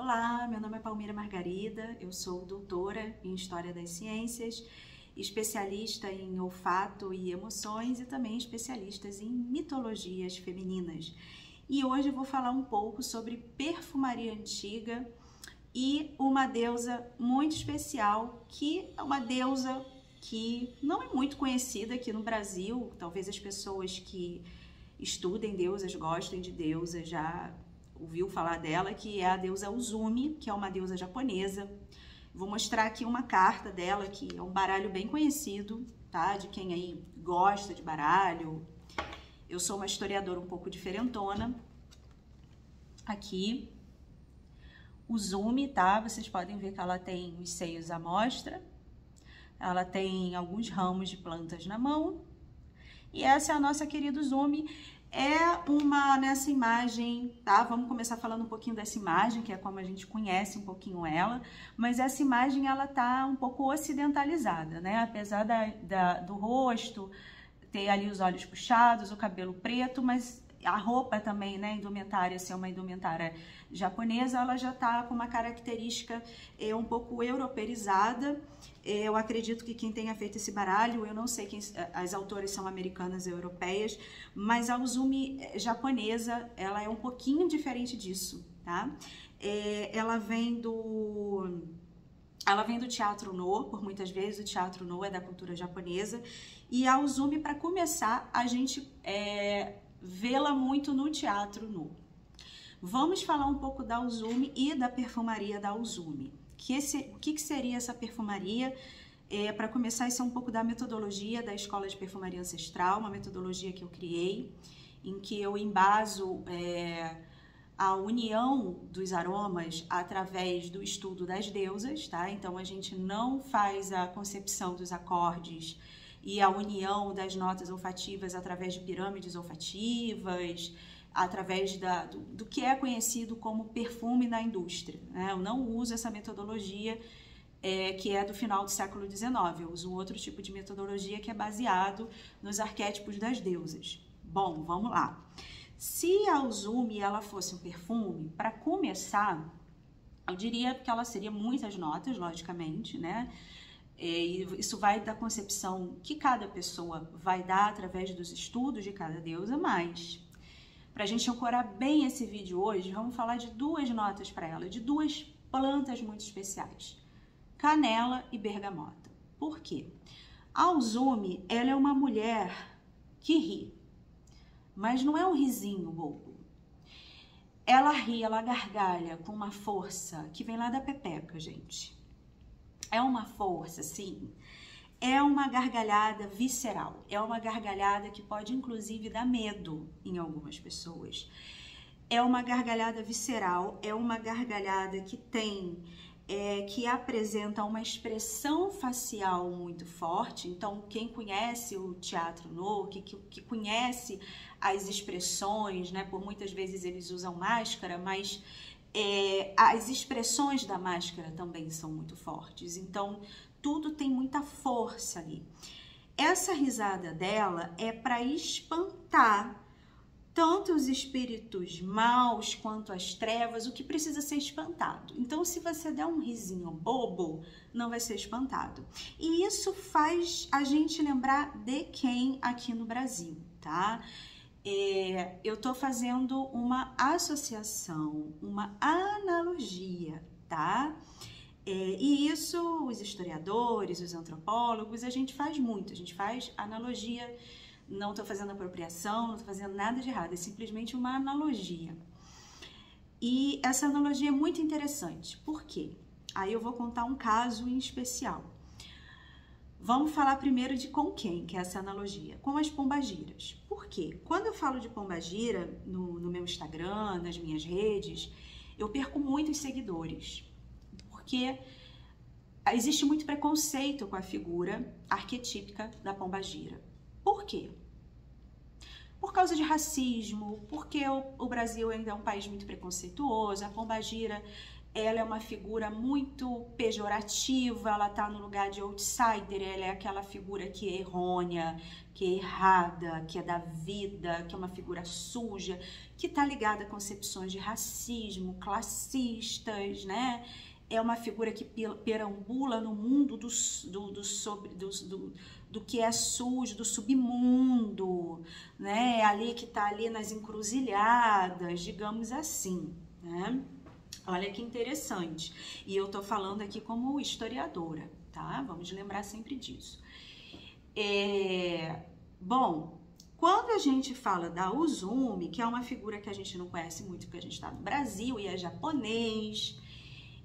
Olá, meu nome é Palmira Margarida, eu sou doutora em História das Ciências, especialista em olfato e emoções e também especialista em mitologias femininas. E hoje eu vou falar um pouco sobre perfumaria antiga e uma deusa muito especial, que é uma deusa que não é muito conhecida aqui no Brasil. Talvez as pessoas que estudem deusas, gostem de deusas, já ouviu falar dela, que é a deusa Uzumi, que é uma deusa japonesa. Vou mostrar aqui uma carta dela, que é um baralho bem conhecido, tá? De quem aí gosta de baralho. Eu sou uma historiadora um pouco diferentona. Aqui, Uzumi, tá? Vocês podem ver que ela tem os seios à mostra. Ela tem alguns ramos de plantas na mão. E essa é a nossa querida Uzumi. Nessa imagem, tá? Vamos começar falando um pouquinho dessa imagem, que é como a gente conhece um pouquinho ela, mas essa imagem, ela tá um pouco ocidentalizada, né? Apesar do rosto, ter ali os olhos puxados, o cabelo preto, mas a roupa também, né, indumentária, ser uma indumentária japonesa, ela já tá com uma característica um pouco europeizada. Eu acredito que quem tenha feito esse baralho, eu não sei quem, as autoras são americanas e europeias, mas a Uzumi japonesa, ela é um pouquinho diferente disso, tá? Ela vem do teatro No, por muitas vezes o teatro No é da cultura japonesa, e a Uzumi, para começar, a gente vê-la muito no teatro No. Vamos falar um pouco da Uzumi e da perfumaria da Uzumi. O que seria essa perfumaria? Para começar, isso é um pouco da metodologia da Escola de Perfumaria Ancestral, uma metodologia que eu criei, em que eu embaso a união dos aromas através do estudo das deusas, tá? Então, a gente não faz a concepção dos acordes e a união das notas olfativas através de pirâmides olfativas, através do que é conhecido como perfume na indústria, né? Eu não uso essa metodologia que é do final do século XIX, eu uso um outro tipo de metodologia que é baseado nos arquétipos das deusas. Bom, vamos lá. Se a Uzumi ela fosse um perfume, para começar, eu diria que ela seria muitas notas, logicamente, né? E isso vai da concepção que cada pessoa vai dar através dos estudos de cada deusa, mas para a gente ancorar bem esse vídeo hoje, vamos falar de duas notas para ela, de duas plantas muito especiais, canela e bergamota. Por quê? A Uzumi, ela é uma mulher que ri, mas não é um risinho bobo. Ela ri, ela gargalha com uma força que vem lá da pepeca, gente. É uma força, sim. É uma gargalhada visceral. É uma gargalhada que pode, inclusive, dar medo em algumas pessoas. É uma gargalhada visceral, é uma gargalhada que apresenta uma expressão facial muito forte. Então, quem conhece o teatro No, que conhece as expressões, né? Por muitas vezes eles usam máscara, mas as expressões da máscara também são muito fortes. Então, tudo tem muita força ali. Essa risada dela é para espantar tanto os espíritos maus quanto as trevas, o que precisa ser espantado. Então, se você der um risinho bobo, não vai ser espantado. E isso faz a gente lembrar de quem aqui no Brasil, tá? Eu tô fazendo uma associação, uma analogia, tá? E isso, os historiadores, os antropólogos, a gente faz muito, a gente faz analogia. Não estou fazendo apropriação, não estou fazendo nada de errado, é simplesmente uma analogia. E essa analogia é muito interessante. Por quê? Aí eu vou contar um caso em especial. Vamos falar primeiro de com quem, que é essa analogia? Com as pombagiras. Por quê? Quando eu falo de pombagira no meu Instagram, nas minhas redes, eu perco muitos seguidores. Porque existe muito preconceito com a figura arquetípica da pombagira. Por quê? Por causa de racismo, porque o Brasil ainda é um país muito preconceituoso, a pombagira ela é uma figura muito pejorativa, ela tá no lugar de outsider, ela é aquela figura que é errônea, que é errada, que é da vida, que é uma figura suja, que tá ligada a concepções de racismo, classistas, né? É uma figura que perambula no mundo do que é sujo, do submundo, né? Ali que tá ali nas encruzilhadas, digamos assim, né? Olha que interessante. E eu tô falando aqui como historiadora, tá? Vamos lembrar sempre disso. Bom, quando a gente fala da Uzumi, que é uma figura que a gente não conhece muito porque a gente está no Brasil e é japonês,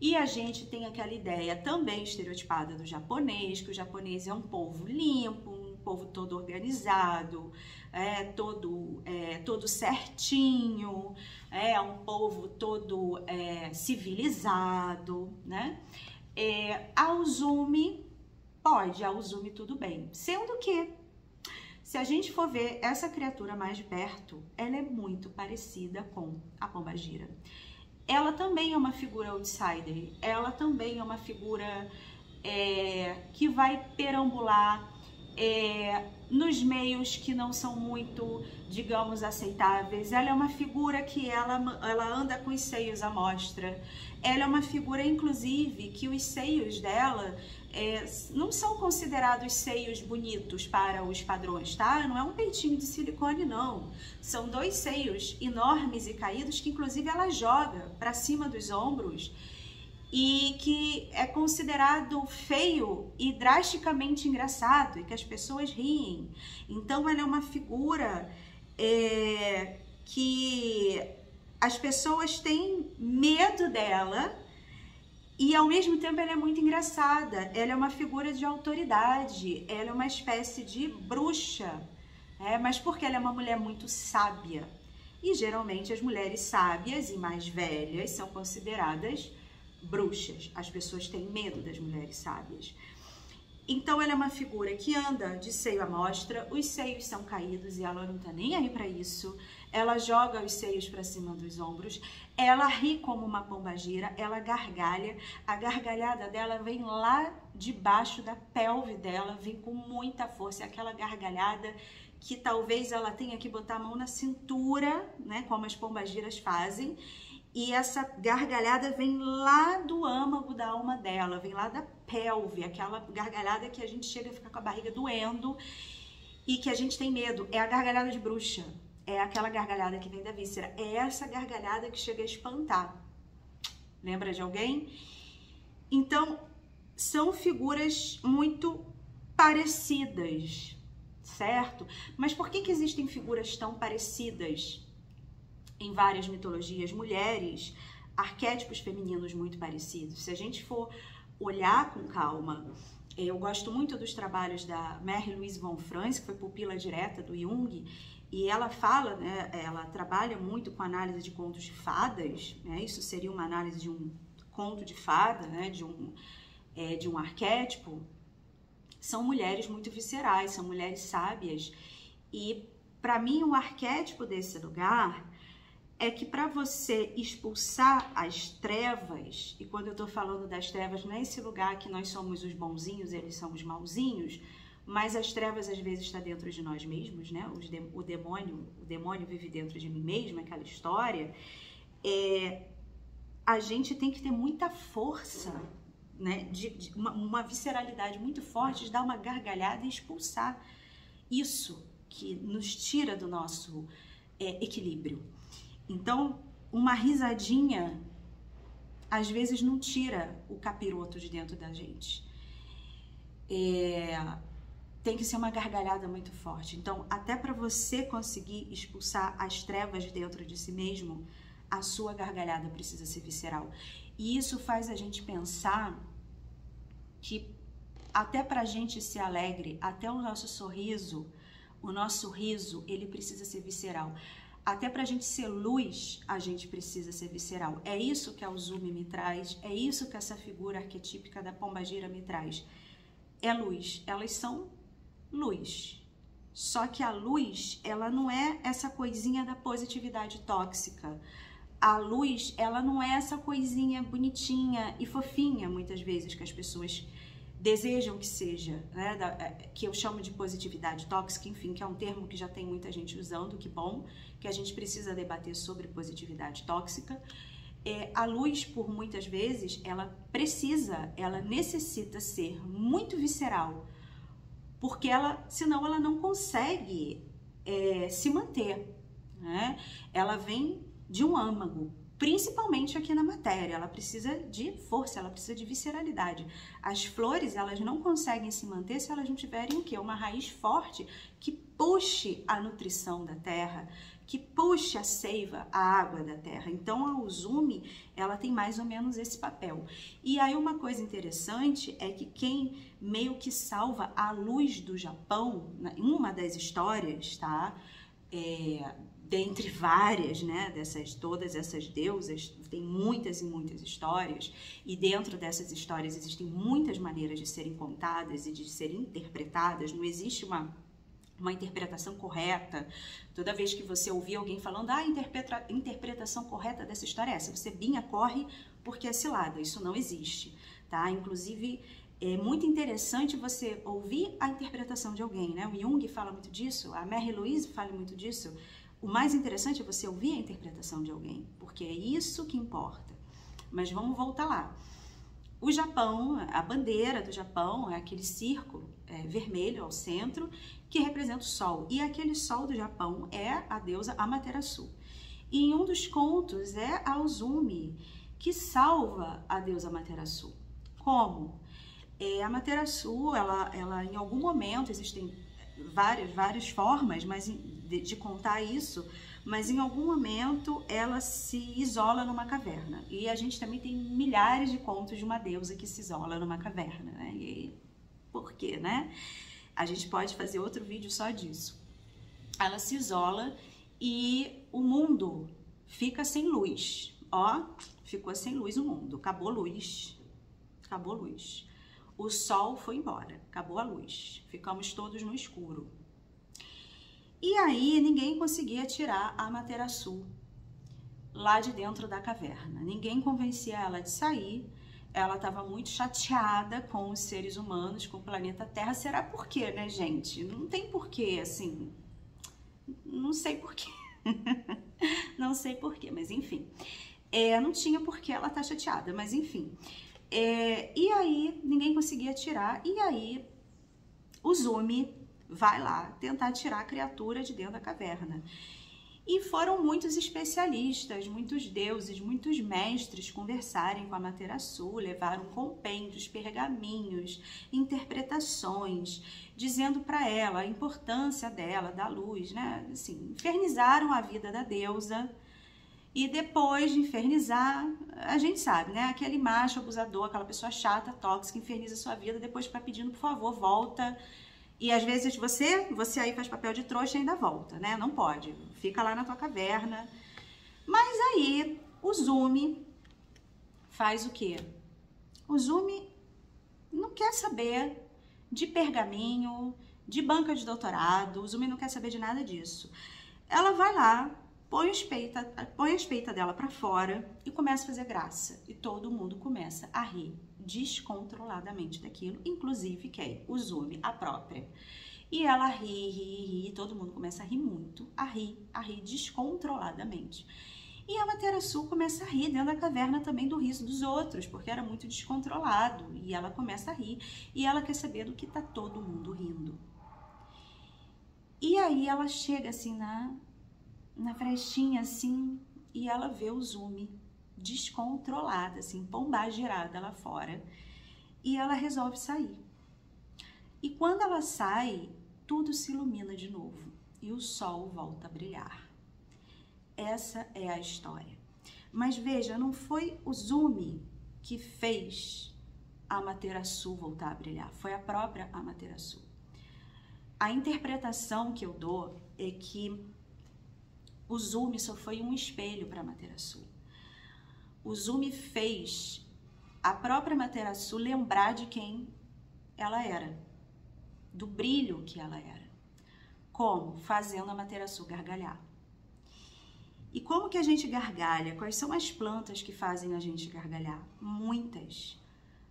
e a gente tem aquela ideia também estereotipada do japonês, que o japonês é um povo limpo, um povo todo organizado, todo certinho, é um povo todo civilizado, né? A Uzumi a Uzumi tudo bem, sendo que se a gente for ver essa criatura mais de perto, ela é muito parecida com a pombagira. Ela também é uma figura outsider, ela também é uma figura que vai perambular nos meios que não são muito, digamos, aceitáveis. Ela é uma figura que ela anda com os seios à mostra. Ela é uma figura, inclusive, que os seios dela não são considerados seios bonitos para os padrões, tá? Não é um peitinho de silicone, não. São dois seios enormes e caídos que, inclusive, ela joga para cima dos ombros e que é considerado feio e drasticamente engraçado e que as pessoas riem. Então, ela é uma figura que as pessoas têm medo dela e, ao mesmo tempo, ela é muito engraçada. Ela é uma figura de autoridade, ela é uma espécie de bruxa, mas porque ela é uma mulher muito sábia. E, geralmente, as mulheres sábias e mais velhas são consideradas bruxas. As pessoas têm medo das mulheres sábias. Então, ela é uma figura que anda de seio à mostra, os seios são caídos e ela não tá nem aí para isso. Ela joga os seios para cima dos ombros, ela ri como uma pombagira, ela gargalha, a gargalhada dela vem lá debaixo da pelve dela, vem com muita força, é aquela gargalhada que talvez ela tenha que botar a mão na cintura, né, como as pombagiras fazem. E essa gargalhada vem lá do âmago da alma dela, vem lá da pelve, aquela gargalhada que a gente chega a ficar com a barriga doendo e que a gente tem medo. É a gargalhada de bruxa, é aquela gargalhada que vem da víscera, é essa gargalhada que chega a espantar. Lembra de alguém? Então, são figuras muito parecidas, certo? Mas por que existem figuras tão parecidas? Em várias mitologias, mulheres, arquétipos femininos muito parecidos. Se a gente for olhar com calma, eu gosto muito dos trabalhos da Mary Louise von Franz, que foi pupila direta do Jung, e ela fala, né, ela trabalha muito com análise de contos de fadas, né, isso seria uma análise de um conto de fada, né, de um arquétipo. São mulheres muito viscerais, são mulheres sábias, e para mim o arquétipo desse lugar é que para você expulsar as trevas, e quando eu tô falando das trevas, não é esse lugar que nós somos os bonzinhos, eles são os mauzinhos, mas as trevas às vezes está dentro de nós mesmos, né? O demônio vive dentro de mim mesmo, aquela história. A gente tem que ter muita força, né? Uma visceralidade muito forte de dar uma gargalhada e expulsar isso que nos tira do nosso equilíbrio. Então, uma risadinha, às vezes, não tira o capiroto de dentro da gente. Tem que ser uma gargalhada muito forte. Então, até para você conseguir expulsar as trevas dentro de si mesmo, a sua gargalhada precisa ser visceral. E isso faz a gente pensar que até para a gente ser alegre, até o nosso riso, ele precisa ser visceral. Até pra gente ser luz, a gente precisa ser visceral. É isso que a Uzumi me traz, é isso que essa figura arquetípica da pombagira me traz. É luz, elas são luz. Só que a luz, ela não é essa coisinha da positividade tóxica. a luz, ela não é essa coisinha bonitinha e fofinha, muitas vezes, que as pessoas desejam que seja, né? Que eu chamo de positividade tóxica, enfim, que é um termo que já tem muita gente usando, que bom, que a gente precisa debater sobre positividade tóxica. A luz, por muitas vezes, ela necessita ser muito visceral, porque senão ela não consegue se manter, né? Ela vem de um âmago, principalmente aqui na matéria, ela precisa de força, ela precisa de visceralidade. As flores, elas não conseguem se manter se elas não tiverem o quê? Uma raiz forte que puxe a nutrição da terra, que puxe a seiva, a água da terra. Então a Uzumi, ela tem mais ou menos esse papel. E aí uma coisa interessante é que quem meio que salva a luz do Japão, em uma das histórias, tá? Dentre várias, né, todas essas deusas, tem muitas e muitas histórias, e dentro dessas histórias existem muitas maneiras de serem contadas e de serem interpretadas, não existe uma interpretação correta. Toda vez que você ouvir alguém falando, a interpretação correta dessa história é essa, você binha, corre, porque é cilada, isso não existe, tá? Inclusive, é muito interessante você ouvir a interpretação de alguém, né? O Jung fala muito disso, a Mary Louise fala muito disso. O mais interessante é você ouvir a interpretação de alguém, porque é isso que importa. Mas vamos voltar lá. O Japão, a bandeira do Japão é aquele círculo vermelho ao centro que representa o sol. E aquele sol do Japão é a deusa Amaterasu. E em um dos contos é a Uzumi que salva a deusa Amaterasu. Como? A Amaterasu, ela em algum momento, existem várias formas de contar isso, mas em algum momento ela se isola numa caverna. E a gente também tem milhares de contos de uma deusa que se isola numa caverna, né? E por quê, né? A gente pode fazer outro vídeo só disso. Ela se isola e o mundo fica sem luz. Ó, ficou sem luz o mundo, acabou luz, acabou luz. O sol foi embora, acabou a luz, ficamos todos no escuro. E aí ninguém conseguia tirar a Amaterasu lá de dentro da caverna. Ninguém convencia ela de sair. Ela estava muito chateada com os seres humanos, com o planeta Terra. Será por quê, né, gente? Não tem porquê, assim. Não sei porquê. Não sei porquê, mas enfim. Não tinha porquê ela estar chateada, mas enfim. E aí ninguém conseguia tirar. E aí o Uzumi vai lá tentar tirar a criatura de dentro da caverna. E foram muitos especialistas, muitos deuses, muitos mestres conversarem com a Amaterasu, levaram compêndios, pergaminhos, interpretações, dizendo para ela a importância dela, da luz, né? Assim, infernizaram a vida da deusa. E depois de infernizar, a gente sabe, né? Aquele macho abusador, aquela pessoa chata, tóxica, inferniza a sua vida, depois fica pedindo, por favor, volta. E às vezes você aí faz papel de trouxa e ainda volta, né? Não pode, fica lá na tua caverna. Mas aí o Uzumi faz o quê? O Uzumi não quer saber de pergaminho, de banca de doutorado, o Uzumi não quer saber de nada disso. Ela vai lá, põe as peitas dela pra fora e começa a fazer graça. E todo mundo começa a rir descontroladamente daquilo, inclusive quem? O Uzumi, a própria. E ela ri, todo mundo começa a rir muito, a rir descontroladamente. E a Amaterasu começa a rir dentro da caverna também do riso dos outros, porque era muito descontrolado. E ela começa a rir e ela quer saber do que tá todo mundo rindo. E aí ela chega assim na frestinha assim e ela vê o Uzumi descontrolada, assim, pomba-girada lá fora. E ela resolve sair. E quando ela sai, tudo se ilumina de novo e o sol volta a brilhar. Essa é a história. Mas veja, não foi o Uzumi que fez a Amaterasu voltar a brilhar, foi a própria Amaterasu. A interpretação que eu dou é que o Uzumi só foi um espelho para a Amaterasu. O Uzumi fez a própria Amaterasu lembrar de quem ela era, do brilho que ela era. Como? Fazendo a Amaterasu gargalhar. E como que a gente gargalha? Quais são as plantas que fazem a gente gargalhar? Muitas.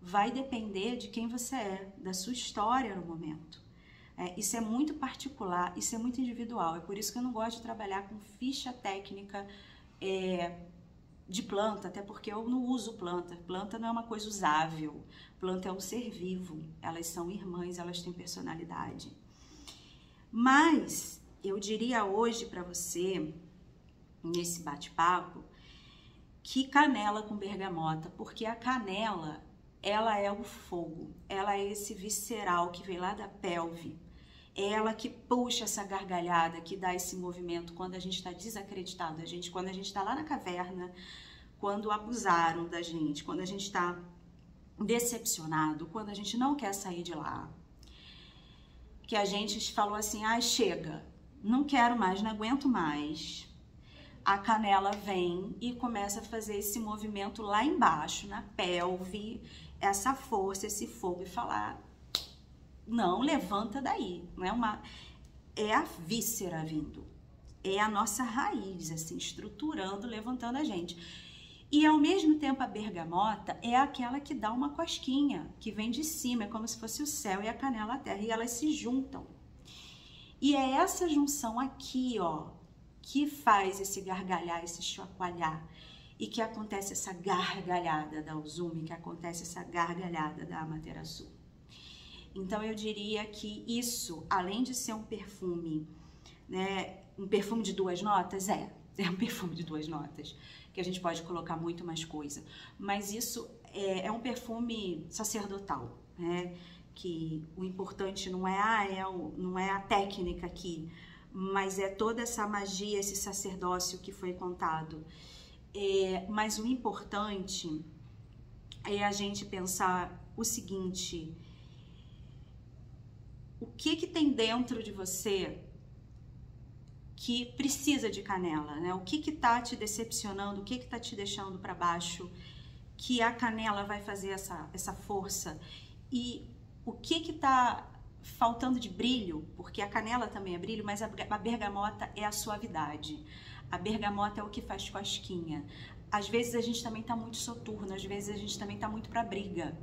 Vai depender de quem você é, da sua história no momento. Isso é muito particular, isso é muito individual. É por isso que eu não gosto de trabalhar com ficha técnica de planta, até porque eu não uso planta. Planta não é uma coisa usável. Planta é um ser vivo. Elas são irmãs, elas têm personalidade. Mas eu diria hoje para você, nesse bate-papo, que canela com bergamota, porque a canela, ela é o fogo, ela é esse visceral que vem lá da pelve, é ela que puxa essa gargalhada, que dá esse movimento quando a gente está desacreditado, quando a gente está lá na caverna, quando abusaram da gente, quando a gente está decepcionado, quando a gente não quer sair de lá, que a gente falou assim, chega, não quero mais, não aguento mais. A canela vem e começa a fazer esse movimento lá embaixo, na pelve, essa força, esse fogo, e falar, não, levanta daí. Não é a víscera vindo, é a nossa raiz, assim, estruturando, levantando a gente. E ao mesmo tempo a bergamota é aquela que dá uma cosquinha, que vem de cima, é como se fosse o céu e a canela a terra, e elas se juntam. E é essa junção aqui, ó, que faz esse gargalhar, esse chacoalhar, e que acontece essa gargalhada da Uzumi, que acontece essa gargalhada da Amaterasu. Então eu diria que isso, além de ser um perfume, né, um perfume de 2 notas, é um perfume de 2 notas, que a gente pode colocar muito mais coisa, mas isso é um perfume sacerdotal, né, que o importante não é a técnica aqui, mas é toda essa magia, esse sacerdócio que foi contado. Mas o importante é a gente pensar o seguinte, o que tem dentro de você que precisa de canela, né? O que tá te decepcionando, o que tá te deixando para baixo, que a canela vai fazer essa força, e o que tá faltando de brilho, porque a canela também é brilho, mas a bergamota é a suavidade. A bergamota é o que faz cosquinha. Às vezes a gente também tá muito soturno, às vezes a gente também tá muito pra briga.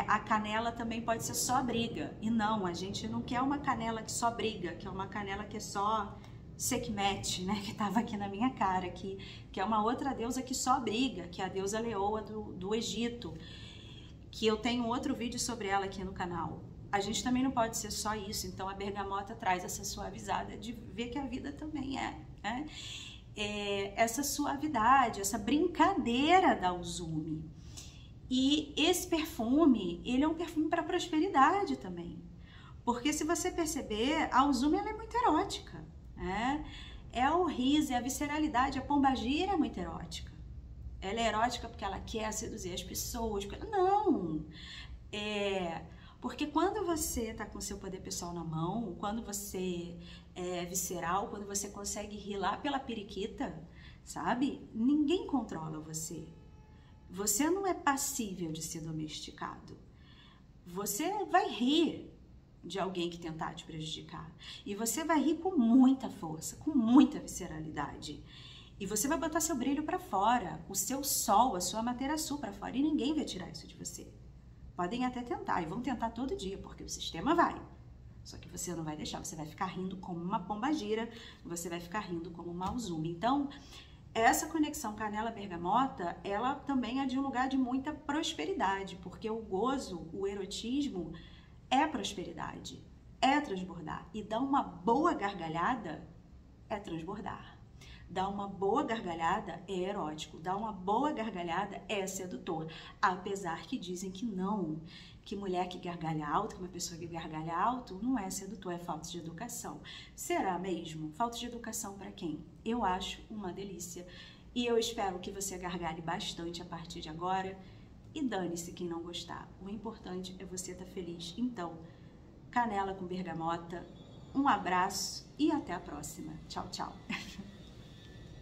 A canela também pode ser só briga. E não, a gente não quer uma canela que só briga, que é uma canela que é só Sekhmet, né, que tava aqui na minha cara, que é uma outra deusa que só briga, que é a deusa leoa do Egito, que eu tenho outro vídeo sobre ela aqui no canal. A gente também não pode ser só isso, então a bergamota traz essa suavizada de ver que a vida também essa suavidade, essa brincadeira da Uzumi. E esse perfume, ele é um perfume para prosperidade também, porque se você perceber, a Uzumi ela é muito erótica, né? É o riso, é a visceralidade, a pombagira é muito erótica. Ela é erótica porque ela quer seduzir as pessoas, não, porque quando você tá com seu poder pessoal na mão, quando você é visceral, quando você consegue rir lá pela periquita, sabe? Ninguém controla você. Você não é passível de ser domesticado. Você vai rir de alguém que tentar te prejudicar. E você vai rir com muita força, com muita visceralidade. E você vai botar seu brilho para fora, o seu sol, a sua Amaterasu para fora, e ninguém vai tirar isso de você. Podem até tentar, e vão tentar todo dia, porque o sistema vai. Só que você não vai deixar, você vai ficar rindo como uma pombagira, você vai ficar rindo como uma Uzumi. Então, essa conexão canela-bergamota, ela também é de um lugar de muita prosperidade, porque o gozo, o erotismo, é prosperidade, é transbordar. E dar uma boa gargalhada é transbordar. Dar uma boa gargalhada é erótico, dar uma boa gargalhada é sedutor, apesar que dizem que não, que mulher que gargalha alto, que uma pessoa que gargalha alto não é sedutor, é falta de educação. Será mesmo? Falta de educação para quem? Eu acho uma delícia e eu espero que você gargalhe bastante a partir de agora e dane-se quem não gostar. O importante é você estar feliz. Então, canela com bergamota, um abraço e até a próxima. Tchau, tchau.